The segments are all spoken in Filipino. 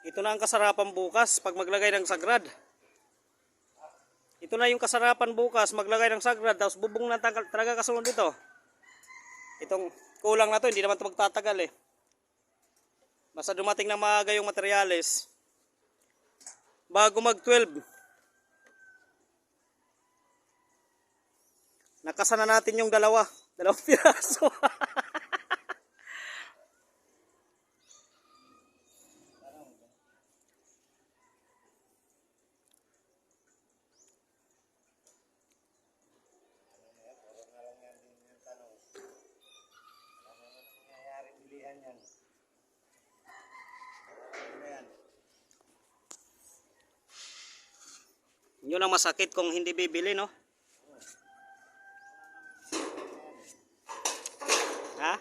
Ito na ang kasarapan bukas pag maglagay ng sagrad. Ito na yung kasarapan bukas maglagay ng sagrad. Tapos bubong na talaga kasunod dito. Itong kulang na to, hindi naman ito magtatagal eh. Basta dumating na maaga yung materyales. Bago mag 12. Nakasana natin yung dalawang piraso. Yun ang masakit kung hindi bibili, no? Ha?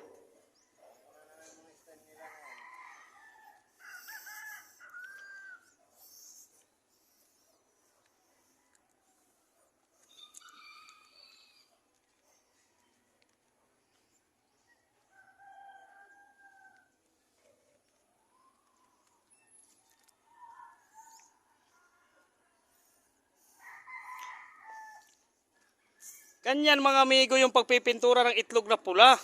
Ganyan mga amigo yung pagpipintura ng itlog na pula.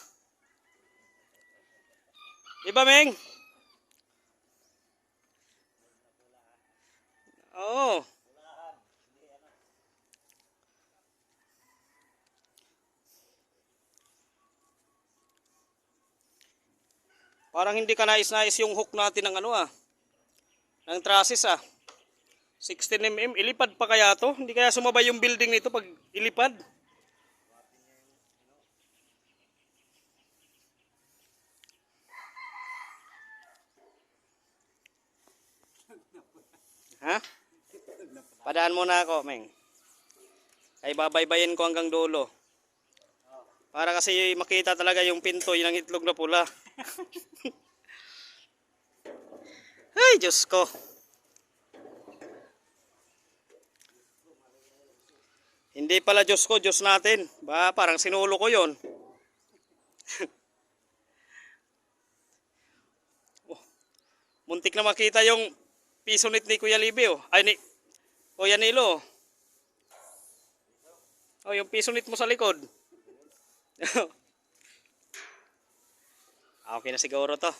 Diba, Meng? Oo. Parang hindi ka nais-nais yung hook natin ng ng trusses 16 mm. Ilipad pa kaya to? Hindi kaya sumabay yung building nito pag ilipad? Ha? Padaan muna ako, Meng. Ay babaybayin ko hanggang dulo. Para kasi makita talaga yung pinto ng itlog na pula. Ay, Diyos ko. Hindi pala Diyos ko, Diyos natin. Parang sinulo ko yon. Muntik na makita yung pisonit ni Kuya Libby, oh. Ay, ni Kuya Nilo. Oh, yung pisonit mo sa likod. Okay na siguro to.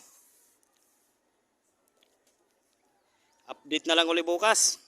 Update na lang uli bukas.